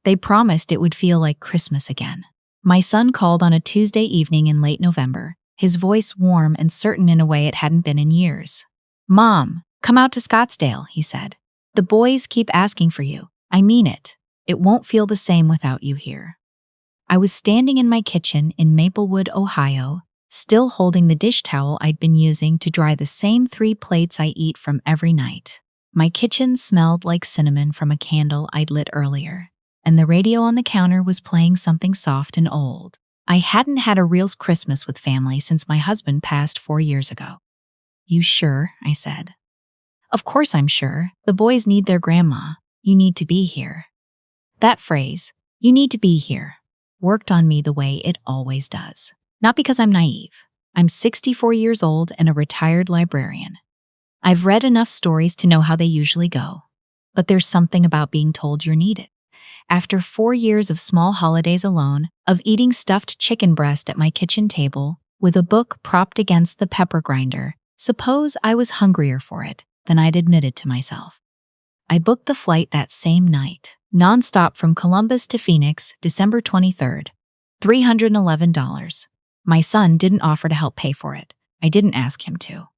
They promised it would feel like Christmas again. My son called on a Tuesday evening in late November, his voice warm and certain in a way it hadn't been in years. "Mom, come out to Scottsdale," he said. "The boys keep asking for you. I mean it. It won't feel the same without you here." I was standing in my kitchen in Maplewood, Ohio, still holding the dish towel I'd been using to dry the same 3 plates I eat from every night. My kitchen smelled like cinnamon from a candle I'd lit earlier, and the radio on the counter was playing something soft and old. I hadn't had a real Christmas with family since my husband passed 4 years ago. "You sure?" I said. "Of course I'm sure. The boys need their grandma. You need to be here." That phrase, "you need to be here," worked on me the way it always does. Not because I'm naive. I'm 64 years old and a retired librarian. I've read enough stories to know how they usually go. But there's something about being told you're needed. After 4 years of small holidays alone, of eating stuffed chicken breast at my kitchen table, with a book propped against the pepper grinder, suppose I was hungrier for it than I'd admitted to myself. I booked the flight that same night, nonstop from Columbus to Phoenix, December 23rd, $311. My son didn't offer to help pay for it. I didn't ask him to.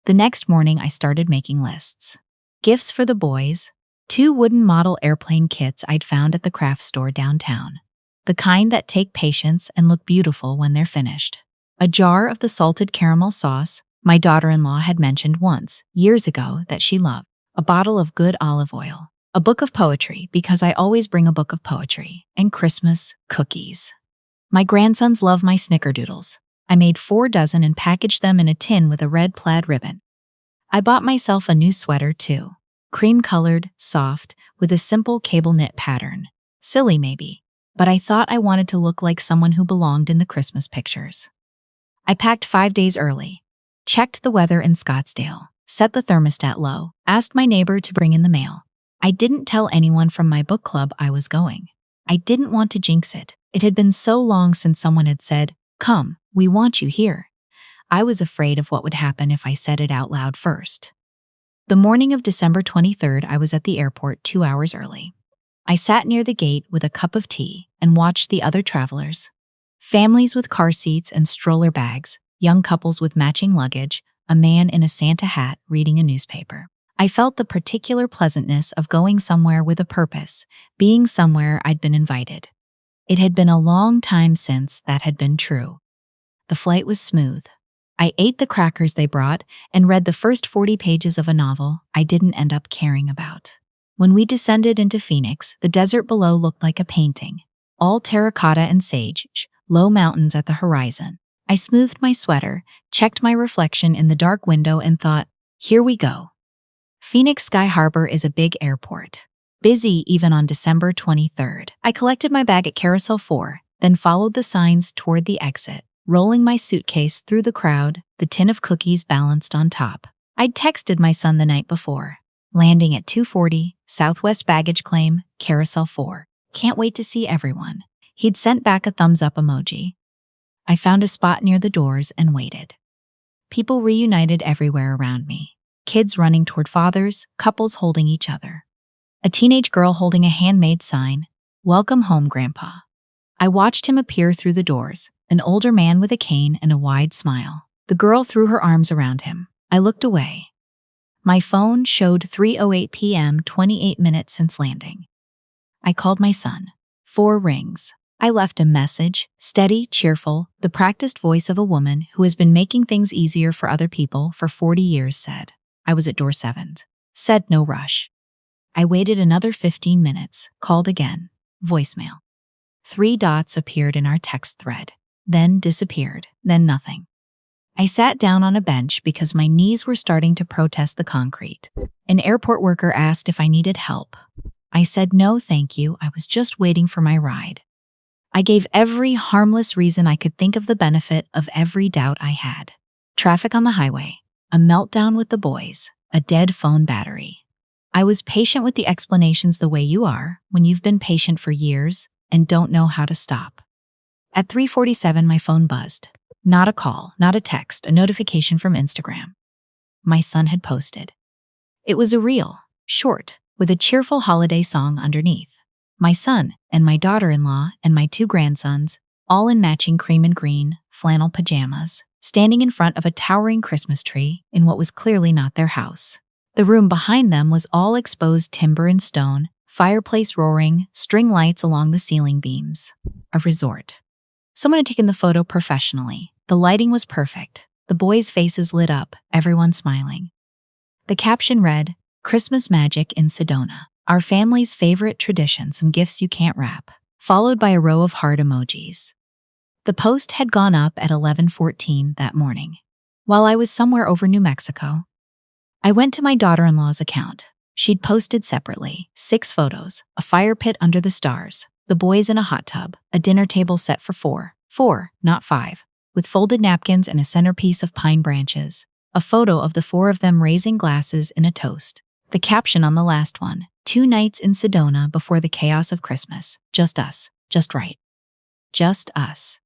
The next morning, I started making lists. Gifts for the boys, 2 wooden model airplane kits I'd found at the craft store downtown, the kind that take patience and look beautiful when they're finished. A jar of the salted caramel sauce my daughter-in-law had mentioned once, years ago, that she loved. A bottle of good olive oil. A book of poetry, because I always bring a book of poetry. And Christmas cookies. My grandsons love my snickerdoodles. I made 4 dozen and packaged them in a tin with a red plaid ribbon. I bought myself a new sweater, too. Cream-colored, soft, with a simple cable knit pattern. Silly, maybe, but I thought I wanted to look like someone who belonged in the Christmas pictures. I packed 5 days early, checked the weather in Scottsdale, set the thermostat low, asked my neighbor to bring in the mail. I didn't tell anyone from my book club I was going. I didn't want to jinx it. It had been so long since someone had said, "Come, we want you here." I was afraid of what would happen if I said it out loud first. The morning of December 23rd, I was at the airport 2 hours early. I sat near the gate with a cup of tea and watched the other travelers. Families with car seats and stroller bags, young couples with matching luggage, a man in a Santa hat reading a newspaper. I felt the particular pleasantness of going somewhere with a purpose, being somewhere I'd been invited. It had been a long time since that had been true. The flight was smooth. I ate the crackers they brought and read the first 40 pages of a novel I didn't end up caring about. When we descended into Phoenix, the desert below looked like a painting, all terracotta and sage, low mountains at the horizon. I smoothed my sweater, checked my reflection in the dark window and thought, here we go. Phoenix Sky Harbor is a big airport. Busy even on December 23rd. I collected my bag at Carousel 4, then followed the signs toward the exit, rolling my suitcase through the crowd, the tin of cookies balanced on top. I'd texted my son the night before. Landing at 2:40, Southwest baggage claim, Carousel 4. Can't wait to see everyone. He'd sent back a thumbs up emoji. I found a spot near the doors and waited. People reunited everywhere around me. Kids running toward fathers, couples holding each other. A teenage girl holding a handmade sign, "Welcome home, Grandpa." I watched him appear through the doors, an older man with a cane and a wide smile. The girl threw her arms around him. I looked away. My phone showed 3:08 p.m., 28 minutes since landing. I called my son. 4 rings. I left a message, steady, cheerful, the practiced voice of a woman who has been making things easier for other people for 40 years said. I was at door 7. Said no rush. I waited another 15 minutes, called again. Voicemail. 3 dots appeared in our text thread, then disappeared, then nothing. I sat down on a bench because my knees were starting to protest the concrete. An airport worker asked if I needed help. I said no, thank you, I was just waiting for my ride. I gave every harmless reason I could think of the benefit of every doubt I had. Traffic on the highway, a meltdown with the boys, a dead phone battery. I was patient with the explanations the way you are when you've been patient for years and don't know how to stop. At 3:47, my phone buzzed. Not a call, not a text, a notification from Instagram. My son had posted. It was a reel, short, with a cheerful holiday song underneath. My son and my daughter-in-law and my two grandsons, all in matching cream and green flannel pajamas, standing in front of a towering Christmas tree in what was clearly not their house. The room behind them was all exposed timber and stone, fireplace roaring, string lights along the ceiling beams. A resort. Someone had taken the photo professionally. The lighting was perfect. The boys' faces lit up, everyone smiling. The caption read, "Christmas Magic in Sedona. Our family's favorite tradition, some gifts you can't wrap," followed by a row of heart emojis. The post had gone up at 11:14 that morning, while I was somewhere over New Mexico. I went to my daughter-in-law's account. She'd posted separately 6 photos, a fire pit under the stars, the boys in a hot tub, a dinner table set for 4, not 5, with folded napkins and a centerpiece of pine branches, a photo of the 4 of them raising glasses in a toast. The caption on the last one, 2 nights in Sedona before the chaos of Christmas. Just us. Just right. Just us.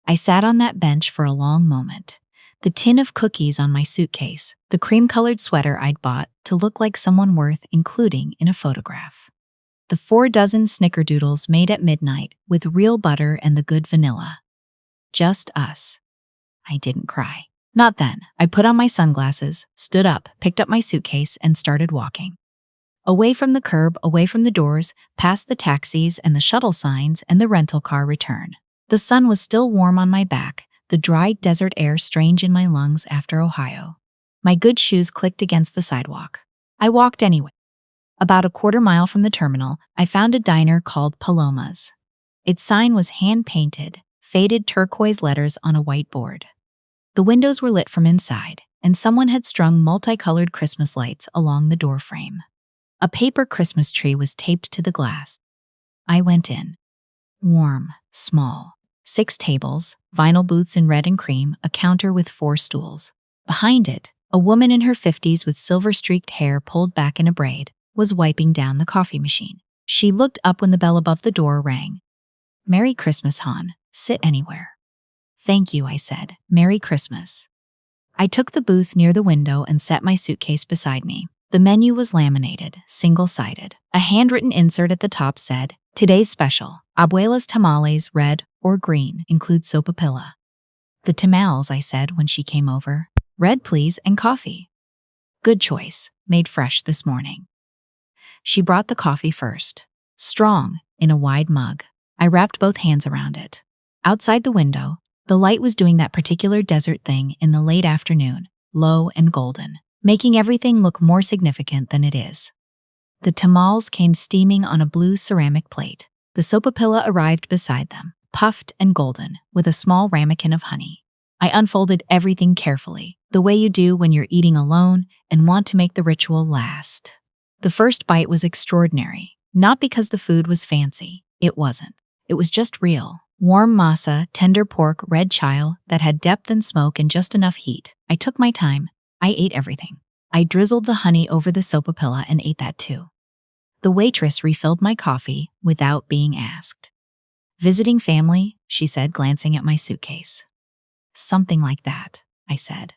I sat on that bench for a long moment. The tin of cookies on my suitcase, the cream-colored sweater I'd bought to look like someone worth including in a photograph. The 4 dozen snickerdoodles made at midnight with real butter and the good vanilla. Just us. I didn't cry. Not then. I put on my sunglasses, stood up, picked up my suitcase, and started walking. Away from the curb, away from the doors, past the taxis and the shuttle signs and the rental car return. The sun was still warm on my back, the dry desert air strange in my lungs after Ohio. My good shoes clicked against the sidewalk. I walked anyway. About a quarter-mile from the terminal, I found a diner called Paloma's. Its sign was hand-painted, faded turquoise letters on a white board. The windows were lit from inside, and someone had strung multicolored Christmas lights along the doorframe. A paper Christmas tree was taped to the glass. I went in. Warm, small. 6 tables, vinyl booths in red and cream, a counter with 4 stools. Behind it, a woman in her 50s with silver-streaked hair pulled back in a braid was wiping down the coffee machine. She looked up when the bell above the door rang. "Merry Christmas, hon. Sit anywhere." "Thank you," I said. "Merry Christmas." I took the booth near the window and set my suitcase beside me. The menu was laminated, single-sided. A handwritten insert at the top said, "Today's special, Abuela's tamales, red or green, include sopapilla." "The tamales," I said when she came over. "Red, please, and coffee." "Good choice, made fresh this morning." She brought the coffee first. Strong, in a wide mug. I wrapped both hands around it. Outside the window, the light was doing that particular desert thing in the late afternoon, low and golden, making everything look more significant than it is. The tamales came steaming on a blue ceramic plate. The sopapilla arrived beside them, puffed and golden, with a small ramekin of honey. I unfolded everything carefully, the way you do when you're eating alone and want to make the ritual last. The first bite was extraordinary, not because the food was fancy. It wasn't. It was just real. Warm masa, tender pork, red chile that had depth and smoke and just enough heat. I took my time. I ate everything. I drizzled the honey over the sopapilla and ate that too. The waitress refilled my coffee without being asked. "Visiting family?" she said, glancing at my suitcase. "Something like that," I said.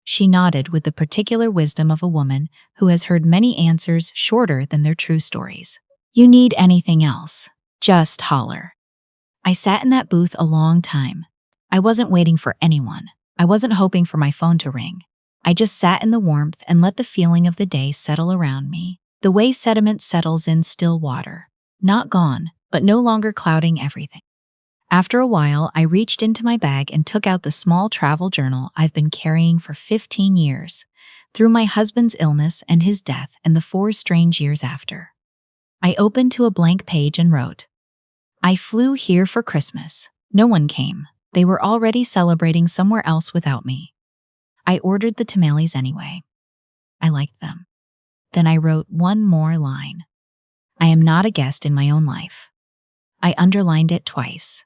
She nodded with the particular wisdom of a woman who has heard many answers shorter than their true stories. "You need anything else, just holler." I sat in that booth a long time. I wasn't waiting for anyone. I wasn't hoping for my phone to ring. I just sat in the warmth and let the feeling of the day settle around me, the way sediment settles in still water. Not gone, but no longer clouding everything. After a while, I reached into my bag and took out the small travel journal I've been carrying for 15 years, through my husband's illness and his death and the 4 strange years after. I opened to a blank page and wrote, "I flew here for Christmas. No one came. They were already celebrating somewhere else without me. I ordered the tamales anyway. I liked them." Then I wrote one more line. "I am not a guest in my own life." I underlined it twice.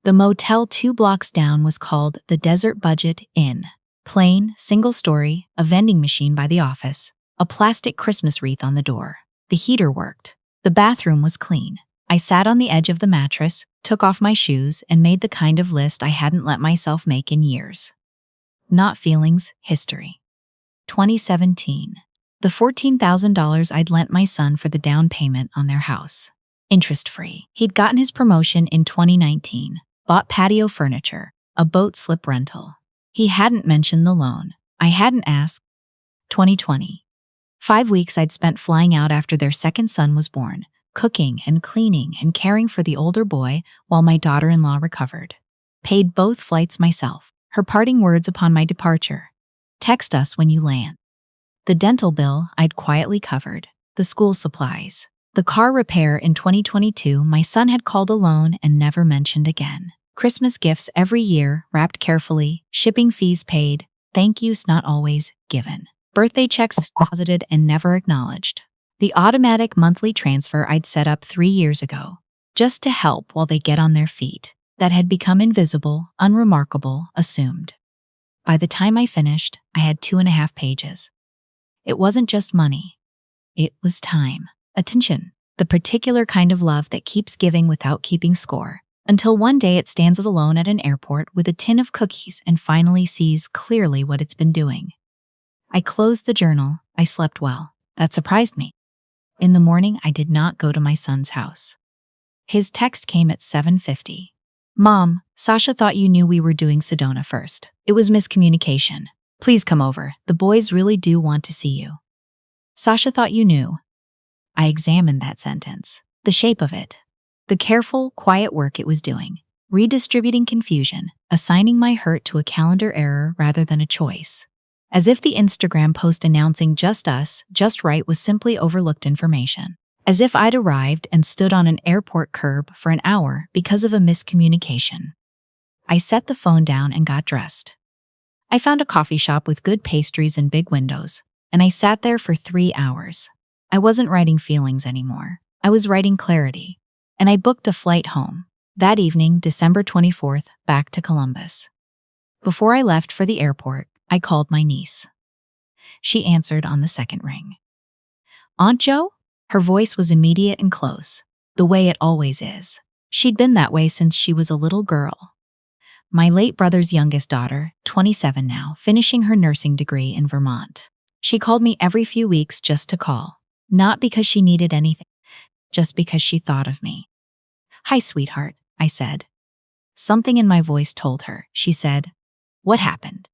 The motel 2 blocks down was called the Desert Budget Inn. Plain, single story, a vending machine by the office, a plastic Christmas wreath on the door. The heater worked. The bathroom was clean. I sat on the edge of the mattress, took off my shoes, and made the kind of list I hadn't let myself make in years. Not feelings, history. 2017. The $14,000 I'd lent my son for the down payment on their house. interest-free. He'd gotten his promotion in 2019, bought patio furniture, a boat slip rental. He hadn't mentioned the loan. I hadn't asked. 2020. 5 weeks I'd spent flying out after their second son was born, cooking and cleaning and caring for the older boy while my daughter-in-law recovered. Paid both flights myself. Her parting words upon my departure: text us when you land. The dental bill I'd quietly covered, the school supplies, the car repair in 2022 my son had called a loan and never mentioned again. Christmas gifts every year, wrapped carefully, shipping fees paid, thank yous not always given. Birthday checks deposited and never acknowledged. The automatic monthly transfer I'd set up 3 years ago, just to help while they get on their feet, that had become invisible, unremarkable, assumed. By the time I finished, I had 2.5 pages. It wasn't just money. It was time, attention, the particular kind of love that keeps giving without keeping score, until one day it stands alone at an airport with a tin of cookies and finally sees clearly what it's been doing. I closed the journal. I slept well. That surprised me. In the morning, I did not go to my son's house. His text came at 7:50. Mom, Sasha thought you knew we were doing Sedona first. It was miscommunication. Please come over. The boys really do want to see you. Sasha thought you knew. I examined that sentence, the shape of it, the careful, quiet work it was doing, redistributing confusion, assigning my hurt to a calendar error rather than a choice. As if the Instagram post announcing just us, just right was simply overlooked information. As if I'd arrived and stood on an airport curb for an hour because of a miscommunication. I set the phone down and got dressed. I found a coffee shop with good pastries and big windows, and I sat there for 3 hours. I wasn't writing feelings anymore. I was writing clarity. And I booked a flight home. That evening, December 24th, back to Columbus. Before I left for the airport, I called my niece. She answered on the second ring. Aunt Jo? Her voice was immediate and close, the way it always is. She'd been that way since she was a little girl. My late brother's youngest daughter, 27 now, finishing her nursing degree in Vermont. She called me every few weeks just to call, not because she needed anything, just because she thought of me. Hi, sweetheart, I said. Something in my voice told her. She said, what happened?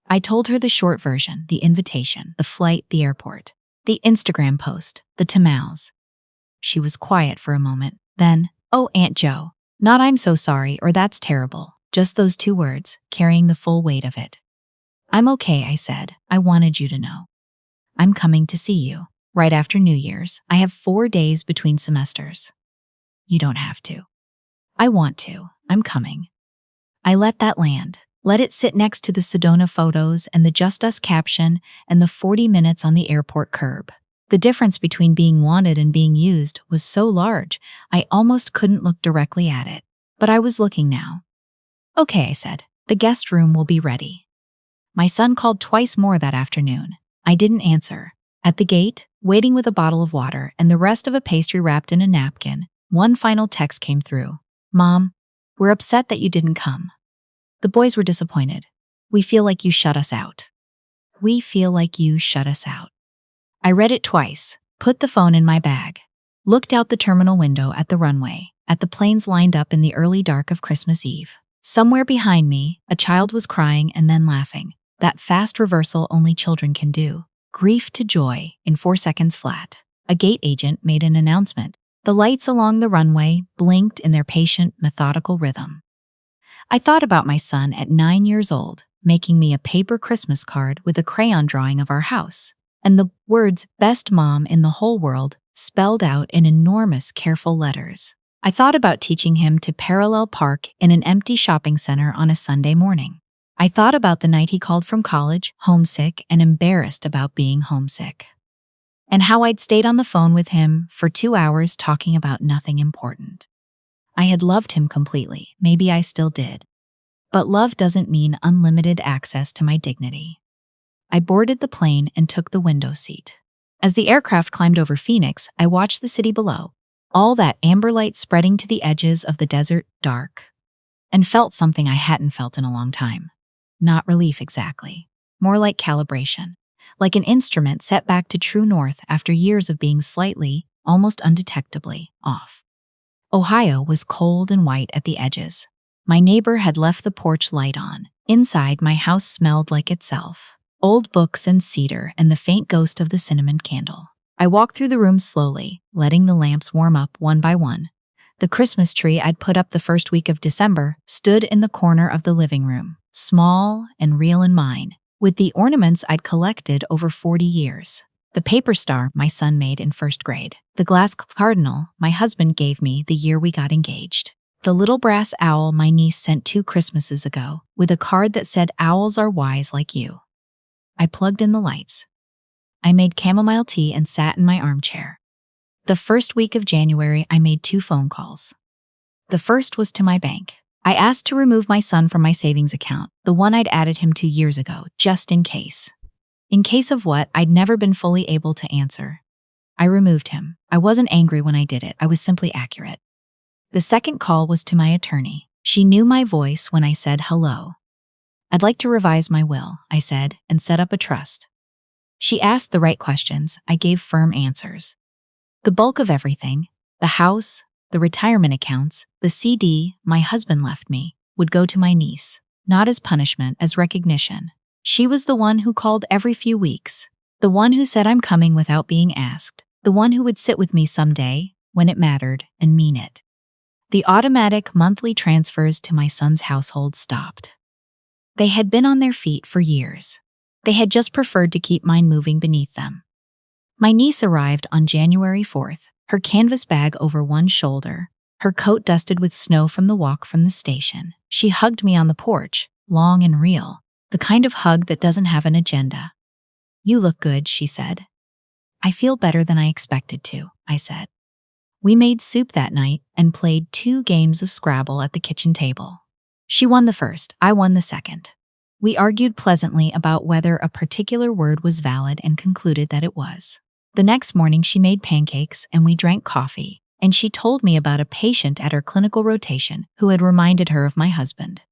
I told her the short version, the invitation, the flight, the airport, the Instagram post, the tamales. She was quiet for a moment. Then, oh, Aunt Jo, not I'm so sorry or that's terrible. Just those 2 words, carrying the full weight of it. I'm okay, I said. I wanted you to know. I'm coming to see you. Right after New Year's. I have 4 days between semesters. You don't have to. I want to. I'm coming. I let that land. Let it sit next to the Sedona photos and the Just Us caption and the 40 minutes on the airport curb. The difference between being wanted and being used was so large, I almost couldn't look directly at it. But I was looking now. Okay, I said. The guest room will be ready. My son called twice more that afternoon. I didn't answer. At the gate, waiting with a bottle of water and the rest of a pastry wrapped in a napkin, one final text came through. Mom, we're upset that you didn't come. The boys were disappointed. We feel like you shut us out. We feel like you shut us out. I read it twice, put the phone in my bag, looked out the terminal window at the runway, at the planes lined up in the early dark of Christmas Eve. Somewhere behind me, a child was crying and then laughing, that fast reversal only children can do. Grief to joy in 4 seconds flat. A gate agent made an announcement. The lights along the runway blinked in their patient, methodical rhythm. I thought about my son at 9 years old, making me a paper Christmas card with a crayon drawing of our house, and the words, best mom in the whole world, spelled out in enormous, careful letters. I thought about teaching him to parallel park in an empty shopping center on a Sunday morning. I thought about the night he called from college, homesick and embarrassed about being homesick. And how I'd stayed on the phone with him for 2 hours talking about nothing important. I had loved him completely, maybe I still did. But love doesn't mean unlimited access to my dignity. I boarded the plane and took the window seat. As the aircraft climbed over Phoenix, I watched the city below, all that amber light spreading to the edges of the desert, dark, and felt something I hadn't felt in a long time. Not relief exactly, more like calibration, like an instrument set back to true north after years of being slightly, almost undetectably, off. Ohio was cold and white at the edges. My neighbor had left the porch light on. Inside, my house smelled like itself. Old books and cedar and the faint ghost of the cinnamon candle. I walked through the room slowly, letting the lamps warm up one by one. The Christmas tree I'd put up the first week of December stood in the corner of the living room, small and real in mine, with the ornaments I'd collected over 40 years. The paper star my son made in first grade. The glass cardinal my husband gave me the year we got engaged. The little brass owl my niece sent 2 Christmases ago, with a card that said, "Owls are wise like you." I plugged in the lights. I made chamomile tea and sat in my armchair. The first week of January, I made 2 phone calls. The first was to my bank. I asked to remove my son from my savings account, the one I'd added him 2 years ago, just in case. In case of what, I'd never been fully able to answer. I removed him. I wasn't angry when I did it. I was simply accurate. The second call was to my attorney. She knew my voice when I said hello. "I'd like to revise my will," I said, "and set up a trust." She asked the right questions. I gave firm answers. The bulk of everything, the house, the retirement accounts, the CD my husband left me, would go to my niece, not as punishment, as recognition. She was the one who called every few weeks, the one who said I'm coming without being asked, the one who would sit with me someday, when it mattered, and mean it. The automatic monthly transfers to my son's household stopped. They had been on their feet for years. They had just preferred to keep mine moving beneath them. My niece arrived on January 4th, her canvas bag over one shoulder, her coat dusted with snow from the walk from the station. She hugged me on the porch, long and real, the kind of hug that doesn't have an agenda. "You look good," she said. "I feel better than I expected to," I said. We made soup that night and played 2 games of Scrabble at the kitchen table. She won the first, I won the second. We argued pleasantly about whether a particular word was valid and concluded that it was. The next morning she made pancakes and we drank coffee, and she told me about a patient at her clinical rotation who had reminded her of my husband.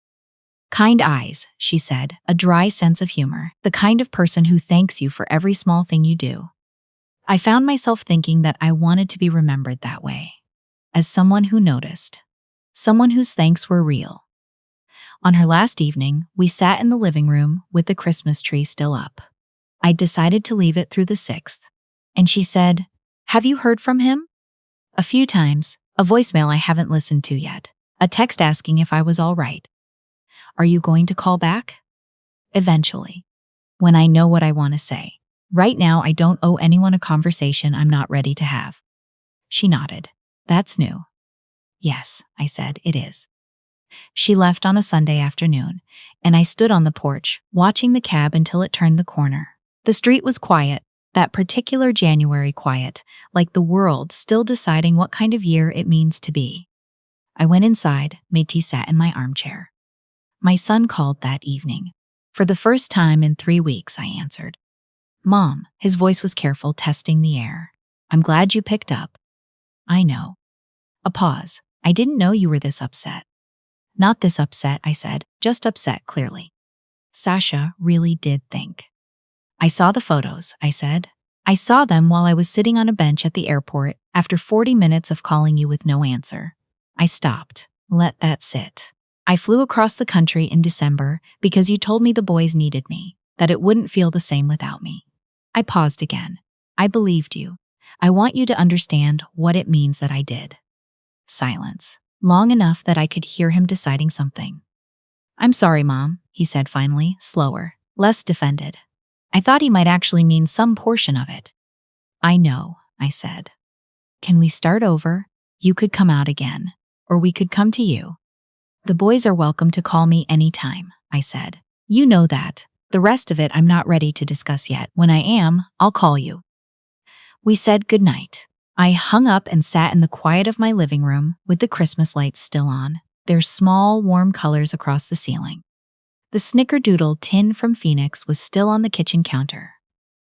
"Kind eyes," she said, a dry sense of humor, the kind of person who thanks you for every small thing you do. I found myself thinking that I wanted to be remembered that way, as someone who noticed, someone whose thanks were real. On her last evening, we sat in the living room with the Christmas tree still up. I'd decided to leave it through the 6th. And she said, "Have you heard from him?" "A few times, a voicemail I haven't listened to yet, a text asking if I was all right." "Are you going to call back?" "Eventually. When I know what I want to say. Right now, I don't owe anyone a conversation I'm not ready to have." She nodded. "That's new." "Yes," I said, "it is." She left on a Sunday afternoon, and I stood on the porch, watching the cab until it turned the corner. The street was quiet. That particular January quiet, like the world still deciding what kind of year it means to be. I went inside, Métis sat in my armchair. My son called that evening. For the first time in 3 weeks, I answered. "Mom," his voice was careful, testing the air. "I'm glad you picked up." "I know." A pause. "I didn't know you were this upset." "Not this upset," I said, "just upset, clearly." Sasha really did think. "I saw the photos," I said. "I saw them while I was sitting on a bench at the airport after 40 minutes of calling you with no answer." I stopped. "Let that sit. I flew across the country in December because you told me the boys needed me, that it wouldn't feel the same without me." I paused again. "I believed you. I want you to understand what it means that I did." Silence. Long enough that I could hear him deciding something. "I'm sorry, Mom," he said finally, slower, less defended. I thought he might actually mean some portion of it. "I know," I said. "Can we start over? You could come out again, or we could come to you. The boys are welcome to call me anytime," I said. "You know that. The rest of it I'm not ready to discuss yet. When I am, I'll call you." We said goodnight. I hung up and sat in the quiet of my living room with the Christmas lights still on, their small, warm colors across the ceiling. The snickerdoodle tin from Phoenix was still on the kitchen counter.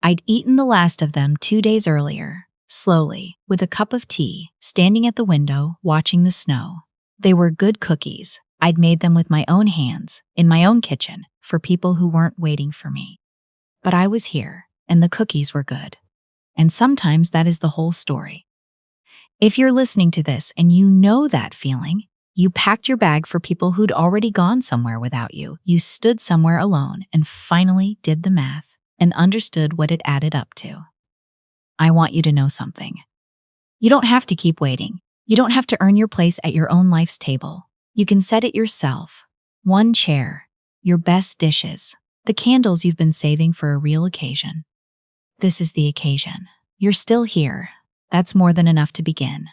I'd eaten the last of them 2 days earlier, slowly, with a cup of tea, standing at the window, watching the snow. They were good cookies. I'd made them with my own hands, in my own kitchen, for people who weren't waiting for me. But I was here, and the cookies were good. And sometimes that is the whole story. If you're listening to this and you know that feeling, you packed your bag for people who'd already gone somewhere without you. You stood somewhere alone and finally did the math and understood what it added up to. I want you to know something. You don't have to keep waiting. You don't have to earn your place at your own life's table. You can set it yourself. One chair, your best dishes, the candles you've been saving for a real occasion. This is the occasion. You're still here. That's more than enough to begin.